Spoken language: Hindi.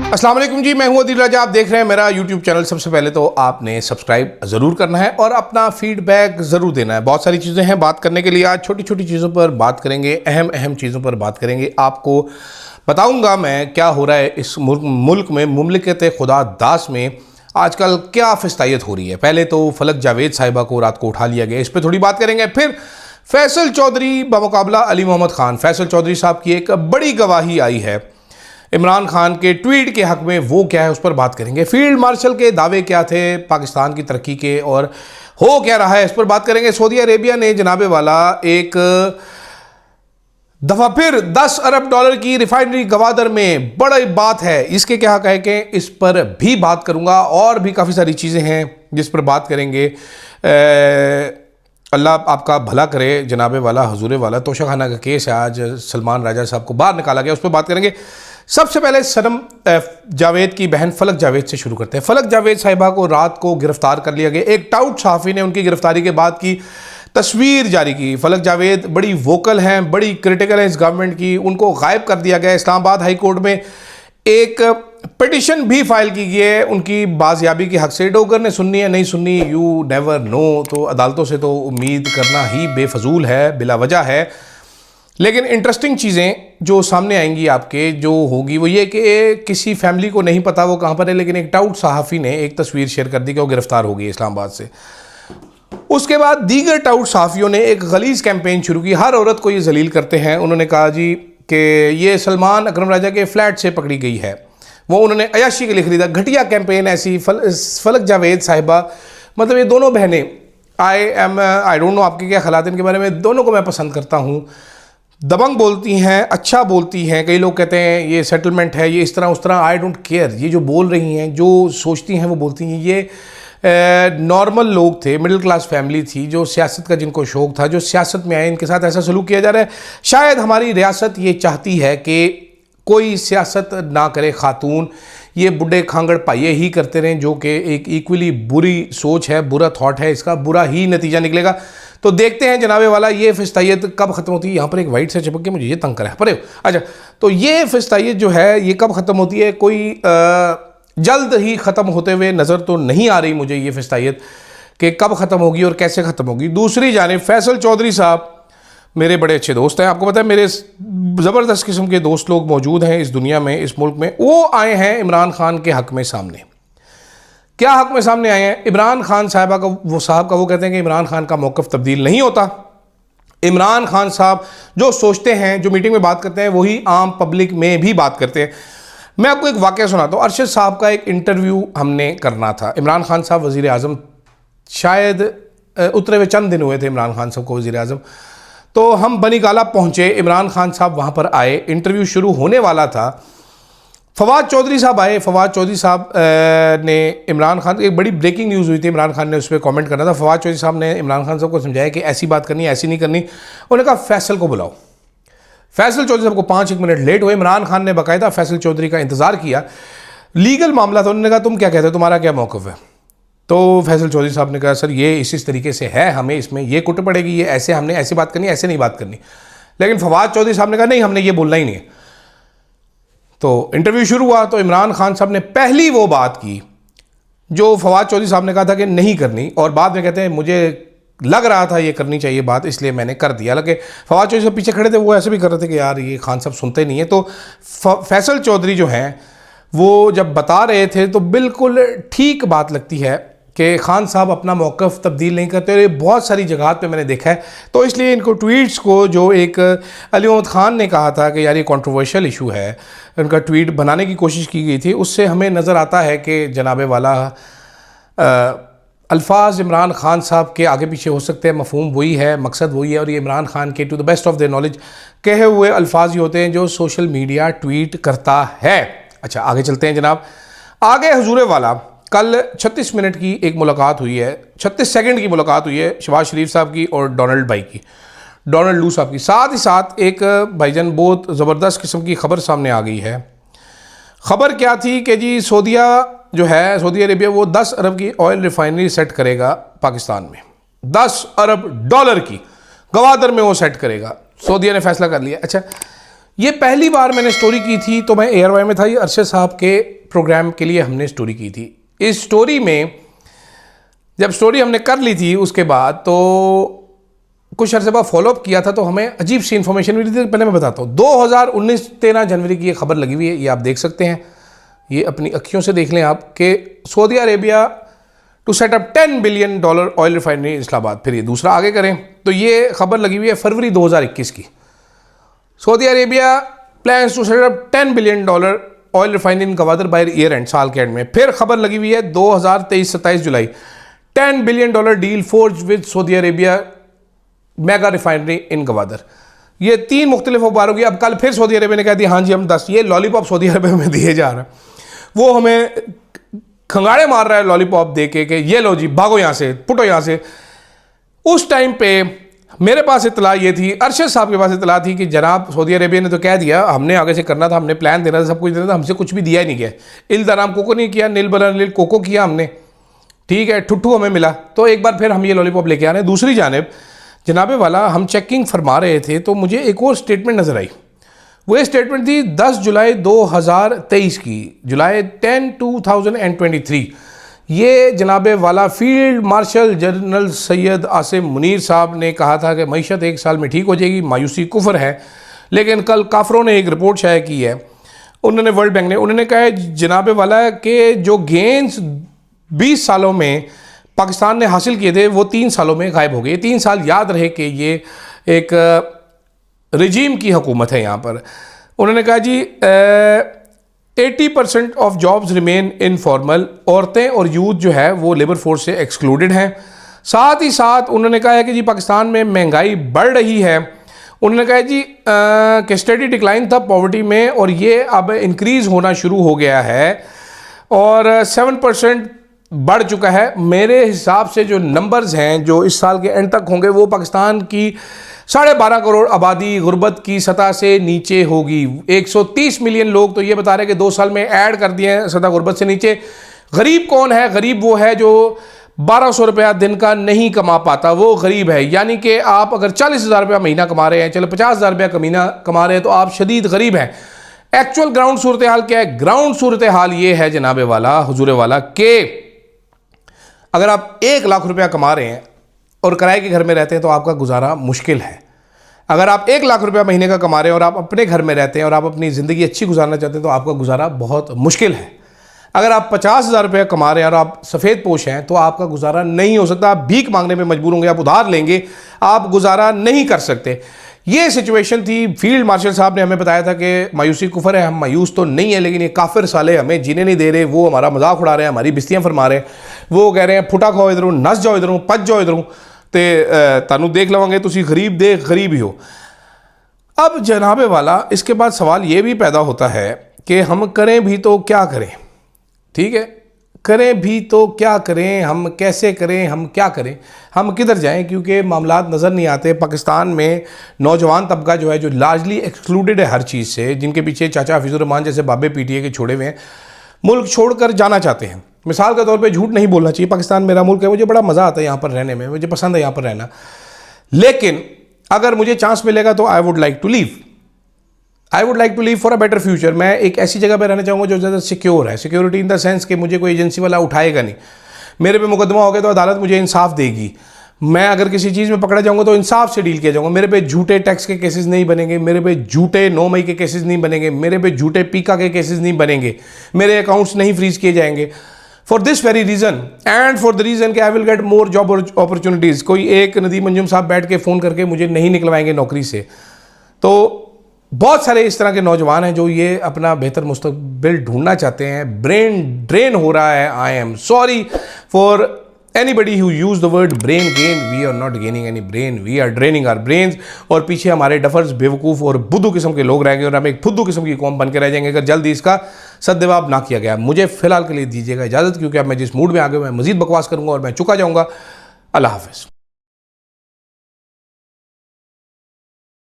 अस्सलाम वालेकुम जी, मैं हूं अदील राजा। आप देख रहे हैं मेरा यूट्यूब चैनल। सबसे पहले तो आपने सब्सक्राइब ज़रूर करना है और अपना फीडबैक ज़रूर देना है। बहुत सारी चीज़ें हैं बात करने के लिए। आज छोटी छोटी चीज़ों पर बात करेंगे, अहम अहम चीज़ों पर बात करेंगे। आपको बताऊंगा मैं क्या हो रहा है इस मुल्क में, मुमलिकत खुदा दास में आजकल क्या फिस्तायत हो रही है। पहले तो फलक जावेद साहिबा को रात को उठा लिया गया, इस पर थोड़ी बात करेंगे। फिर फैसल चौधरी बमुकाबला अली मोहम्मद खान, फैसल चौधरी साहब की एक बड़ी गवाही आई है इमरान खान के ट्वीट के हक में, वो क्या है उस पर बात करेंगे। फील्ड मार्शल के दावे क्या थे पाकिस्तान की तरक्की के और हो क्या रहा है, इस पर बात करेंगे। सऊदी अरेबिया ने जनाबे वाला एक दफ़ा फिर 10 अरब डॉलर की रिफाइनरी गवादर में बड़ी बात है, इसके क्या कहे कि इस पर भी बात करूंगा। और भी काफ़ी सारी चीज़ें हैं जिस पर बात करेंगे। अल्लाह आपका भला करे जनाबे वाला हजूर वाला। तोशाखाना का केस है, आज सलमान राजा साहब को बाहर निकाला गया, उस पर बात करेंगे। सबसे पहले सनम जावेद की बहन फलक जावेद से शुरू करते हैं। फलक जावेद साहिबा को रात को गिरफ्तार कर लिया गया। एक टाउट सहाफ़ी ने उनकी गिरफ्तारी के बाद की तस्वीर जारी की। फलक जावेद बड़ी वोकल हैं, बड़ी क्रिटिकल हैं इस गवर्नमेंट की। उनको गायब कर दिया गया। इस्लामाबाद हाई कोर्ट में एक पिटिशन भी फाइल की गई है उनकी बाजियाबी के हक से। डोगर ने सुननी है नहीं सुननी, यू नेवर नो। तो अदालतों से तो उम्मीद करना ही बेफजूल है, बिला वजह है। लेकिन इंटरेस्टिंग चीज़ें जो सामने आएंगी आपके, जो होगी वो ये कि किसी फैमिली को नहीं पता वो कहाँ पर है, लेकिन एक टाउट सहाफ़ी ने एक तस्वीर शेयर कर दी कि वो गिरफ्तार हो गई इस्लामाबाद से। उसके बाद दीगर टाउट सहाफ़ियों ने एक गलीज़ कैंपेन शुरू की। हर औरत को ये जलील करते हैं। उन्होंने कहा जी कि ये सलमान अकरम राजा के फ्लैट से पकड़ी गई है, वो उन्होंने अयाशी के लिए खरीदा। घटिया कैंपेन ऐसी। फलक जावेद साहिबा, मतलब ये दोनों बहनें, आई डोंट नो आपके क्या ख्याल इनके बारे में, दोनों को मैं पसंद करता हूँ। दबंग बोलती हैं, अच्छा बोलती हैं। कई लोग कहते हैं ये सेटलमेंट है, ये इस तरह उस तरह, आई डोंट केयर। ये जो बोल रही हैं, जो सोचती हैं वो बोलती हैं। ये नॉर्मल लोग थे, मिडिल क्लास फैमिली थी, जो सियासत का जिनको शौक़ था, जो सियासत में आए, इनके साथ ऐसा सलूक किया जा रहा है। शायद हमारी रियासत ये चाहती है कि कोई सियासत ना करे खातून, ये बुढ़े खांगड़ पाइये ही करते रहें, जो कि एक इक्वली बुरी सोच है, बुरा थॉट है, इसका बुरा ही नतीजा निकलेगा। तो देखते हैं जनाबे वाला ये फिस्तायत कब ख़त्म होती है। यहाँ पर एक वाइट से चिपक के मुझे ये तंग करा है पर। अच्छा, तो ये फिस्तायत जो है ये कब ख़त्म होती है, कोई जल्द ही ख़त्म होते हुए नज़र तो नहीं आ रही मुझे ये फिस्तायत कि कब ख़त्म होगी और कैसे ख़त्म होगी। दूसरी जानिब फैसल चौधरी साहब मेरे बड़े अच्छे दोस्त हैं। आपको पता है मेरे ज़बरदस्त किस्म के दोस्त लोग मौजूद हैं इस दुनिया में, इस मुल्क में। वो आए हैं इमरान खान के हक़ में सामने। क्या हक़ में सामने आए हैं? इमरान खान साहिबा का वो कहते हैं कि इमरान खान का मौक़िफ़ तब्दील नहीं होता। इमरान खान साहब जो सोचते हैं, जो मीटिंग में बात करते हैं, वही आम पब्लिक में भी बात करते हैं। मैं आपको एक वाक़या सुनाता हूँ। अरशद साहब का एक इंटरव्यू हमने करना था। इमरान खान साहब वज़ीर आज़म, शायद उतरे हुए चंद दिन हुए थे इमरान खान साहब को वज़ीर आज़म। तो हम बनी गाला पहुँचे, इमरान खान साहब वहाँ पर आए, इंटरव्यू शुरू होने वाला था। फवाद चौधरी साहब आए। फवाद चौधरी साहब ने इमरान खान, एक बड़ी ब्रेकिंग न्यूज़ हुई थी, इमरान खान ने उस पर कमेंट करना था। फवाद चौधरी साहब ने इमरान खान साहब को समझाया कि ऐसी बात करनी, ऐसी नहीं करनी। उन्होंने कहा फैसल को बुलाओ। फैसल चौधरी साहब को 5-1 मिनट लेट हुए। इमरान खान ने बाकायदा फैसल चौधरी का इंतज़ार किया। लीगल मामला था। उन्होंने कहा तुम क्या कहते हो, तुम्हारा क्या मौक़िफ़ है? तो फैसल चौधरी साहब ने कहा सर ये इस तरीके से है, हमें इसमें ये कुट पड़ेगी, ये ऐसे, हमने ऐसी बात करनी, ऐसे नहीं बात करनी। लेकिन फवाद चौधरी साहब ने कहा नहीं, हमने ये बोलना ही नहीं है। तो इंटरव्यू शुरू हुआ तो इमरान खान साहब ने पहली वो बात की जो फवाद चौधरी साहब ने कहा था कि नहीं करनी, और बाद में कहते हैं मुझे लग रहा था ये करनी चाहिए बात, इसलिए मैंने कर दिया। हालांकि फवाद चौधरी साहब पीछे खड़े थे, वो ऐसे भी कर रहे थे कि यार ये खान साहब सुनते नहीं है। तो फैसल चौधरी जो हैं वो जब बता रहे थे तो बिल्कुल ठीक बात लगती है कि खान साहब अपना मौक़िफ़ तब्दील नहीं करते। और ये बहुत सारी जगह पे मैंने देखा है। तो इसलिए इनको ट्वीट्स को, जो एक अली मोहम्मद खान ने कहा था कि यार ये कंट्रोवर्शियल इशू है, उनका ट्वीट बनाने की कोशिश की गई थी, उससे हमें नज़र आता है कि जनाबे वाला अल्फाज इमरान खान साहब के आगे पीछे हो सकते हैं, मफहूम वही है, मकसद वही है। और ये इमरान खान के to the best of their knowledge कहे हुए अल्फाज ही होते हैं जो सोशल मीडिया ट्वीट करता है। अच्छा, आगे चलते हैं जनाब। आगे हजूर वाला कल 36 मिनट की एक मुलाकात हुई है, 36 सेकंड की मुलाकात हुई है शहबाज शरीफ साहब की और डोनाल्ड भाई की, डोनाल्ड लू साहब की। साथ ही साथ एक भाईजान बहुत ज़बरदस्त किस्म की खबर सामने आ गई है। खबर क्या थी कि जी सऊदीया जो है, सऊदी अरेबिया, वो 10 अरब की ऑयल रिफाइनरी सेट करेगा पाकिस्तान में। 10 अरब डॉलर की गवादर में वो सेट करेगा। सऊदीया ने फैसला कर लिया। अच्छा, ये पहली बार मैंने स्टोरी की थी तो मैं एयरवे में था। ये अरशद साहब के प्रोग्राम के लिए हमने स्टोरी की थी। इस स्टोरी में जब स्टोरी हमने कर ली थी उसके बाद तो कुछ अर्से बाद फॉलोअप किया था तो हमें अजीब सी इन्फॉर्मेशन मिली थी। पहले मैं बताता हूँ, 2019 13 जनवरी की ये खबर लगी हुई है, ये आप देख सकते हैं, ये अपनी अखियों से देख लें आप कि Saudi Arabia to set up $10 billion oil refinery Islamabad. फिर ये दूसरा आगे करें तो ये खबर लगी हुई है फरवरी 2021 की। Saudi Arabia plans to set up $10 billion oil refinery in Gwadar by year end, साल के एंड में। फिर खबर लगी हुई है 2023 27 जुलाई, $10 billion deal forge with Saudi Arabia mega refinery in Gwadar. ये 3 मुख्तलिफ अखबारों की। अब कल फिर सऊदी अरेबिया ने कह दिया हाँ जी हम 10, ये लॉलीपॉप सऊदी अरेबिया में दिए जा रहा है, वो हमें खंगाड़े मार रहा है लॉलीपॉप दे के ये लो जी भागो यहाँ से, पुटो यहाँ से। उस टाइम पे मेरे पास इतला ये थी, अरशद साहब के पास इतला थी कि जनाब सऊदी अरेबिया ने तो कह दिया, हमने आगे से करना था, हमने प्लान देना था, सब कुछ देना था, हमसे कुछ भी दिया ही नहीं गया। इल्दाराम कोको नहीं किया, नील बला नील कोको किया हमने, ठीक है, ठुट्ठू हमें मिला। तो एक बार फिर हम ये लॉलीपॉप लेके आ रहे हैं। दूसरी जानिब जनाबे वाला हम चेकिंग फरमा रहे थे तो मुझे एक और स्टेटमेंट नज़र आई। वो स्टेटमेंट थी 10 जुलाई 2023 की, जुलाई 10 2023। ये जनाबे वाला field marshal general Syed Asim Munir साहब ने कहा था कि मईशत 1 साल में ठीक हो जाएगी, मायूसी कुफर है। लेकिन कल काफरों ने एक रिपोर्ट शाया की है, उन्होंने वर्ल्ड बैंक ने, उन्होंने कहा है जनाबे वाला कि जो गेंस 20 सालों में पाकिस्तान ने हासिल किए थे वो 3 सालों में गायब हो गए। 3 साल याद रहे कि ये एक रजीम की हुकूमत है यहाँ पर। उन्होंने कहा जी 80% ऑफ जॉब्स रिमेन इनफॉर्मल, औरतें और यूथ जो है वो लेबर फोर्स से एक्सक्लूडेड हैं। साथ ही साथ उन्होंने कहा है कि जी पाकिस्तान में महंगाई बढ़ रही है। उन्होंने कहा जी कि स्टडी डिक्लाइन था पॉवर्टी में और ये अब इंक्रीज़ होना शुरू हो गया है और 7% बढ़ चुका है। मेरे हिसाब से जो नंबर्स हैं जो इस साल के एंड तक होंगे वो पाकिस्तान की 12.5 करोड़ आबादी गुर्बत की सतह से नीचे होगी। 130 मिलियन लोग तो ये बता रहे हैं कि 2 साल में ऐड कर दिए हैं सतह गुर्बत से नीचे। गरीब कौन है? गरीब वो है जो 1200 रुपया दिन का नहीं कमा पाता, वो गरीब है। यानी कि आप अगर 40,000 रुपया महीना कमा रहे हैं, चलो 50,000 रुपया महीना कमा रहे हैं तो आप शदीद गरीब हैं। एक्चुअल ग्राउंड सूरत हाल क्या है? ग्राउंड सूरत हाल ये है जनाबे वाला, हुजूर वाला, के अगर आप 1 लाख रुपया कमा रहे हैं और किराए के घर में रहते हैं तो आपका गुजारा मुश्किल है। अगर आप 1 लाख रुपया महीने का कमा रहे हैं और आप अपने घर में रहते हैं और आप अपनी ज़िंदगी अच्छी गुजारना चाहते हैं तो आपका गुजारा बहुत मुश्किल है। अगर आप 50,000 रुपया कमा रहे हैं और आप सफ़ेद पोश हैं तो आपका गुजारा नहीं हो सकता। आप भीख मांगने में मजबूर होंगे, आप उधार लेंगे, आप गुजारा नहीं कर सकते। ये सिचुएशन थी। फील्ड मार्शल साहब ने हमें बताया था कि मायूसी कुफर है, हम मायूस तो नहीं है, लेकिन ये काफिर साले हमें जीने नहीं दे रहे, वो हमारा मजाक उड़ा रहे हैं, हमारी बिस्तियाँ फरमा रहे हैं। वो कह रहे हैं फुटा खाओ इधरों, नस जाओ इधरों, पच जाओ इधरों, तो तानू देख लवांगे तुसी गरीब दे गरीब ही हो। अब जनाबे वाला इसके बाद सवाल ये भी पैदा होता है कि हम करें भी तो क्या करें? ठीक है, करें भी तो क्या करें, हम कैसे करें, हम क्या करें, हम किधर जाएं? क्योंकि मामलात नज़र नहीं आते। पाकिस्तान में नौजवान तबका जो है जो लार्जली एक्सक्लूडेड है हर चीज़ से, जिनके पीछे चाचा हफीजुर रहमान जैसे बाबे पीटीए के छोड़े हुए हैं, मुल्क छोड़कर जाना चाहते हैं। मिसाल के तौर पे झूठ नहीं बोलना चाहिए, पाकिस्तान मेरा मुल्क है, मुझे बड़ा मज़ा आता है यहाँ पर रहने में, मुझे पसंद है यहाँ पर रहना, लेकिन अगर मुझे चांस मिलेगा तो I would like to leave for a better future. मैं एक ऐसी जगह पर रहना चाहूँगा जो ज़्यादा सिक्योर है। सिक्योरिटी इन द सेंस कि मुझे कोई एजेंसी वाला उठाएगा नहीं, मेरे पे मुकदमा हो गया तो अदालत मुझे इंसाफ देगी। मैं अगर किसी चीज़ में पकड़ा जाऊँगा तो इंसाफ से डील किया जाऊँगा। मेरे पे झूठे टैक्स के केसेस नहीं बनेंगे, मेरे पे झूठे 9 मई के केसेस नहीं बनेंगे, मेरे पे झूठे पीका के केसेस नहीं बनेंगे, मेरे अकाउंट्स नहीं फ्रीज किए जाएंगे। For this very reason and for the reason कि I will get more job opportunities. कोई एक नदीम अंजुम साहब बैठ के फ़ोन करके मुझे नहीं निकलवाएंगे नौकरी से। तो बहुत सारे इस तरह के नौजवान हैं जो ये अपना बेहतर मुस्तकबिल ढूंढना चाहते हैं। ब्रेन ड्रेन हो रहा है। I am sorry for anybody who use the word brain gain. We are not gaining any brain, we are draining our brains. और पीछे हमारे डफर्स, बेवकूफ़ और बुद्धू किस्म के लोग रहेंगे और हम एक फुद्दू किस्म की कौम बन के रह जाएंगे अगर जल्दी इसका सद्जवाब ना किया गया। मुझे फ़िलहाल के लिए दीजिएगा इजाज़त, क्योंकि अब मैं जिस मूड में आ गया मैं मज़ीद बकवास करूँगा और मैं चुका जाऊँगा। अल्लाह हाफ़िज़।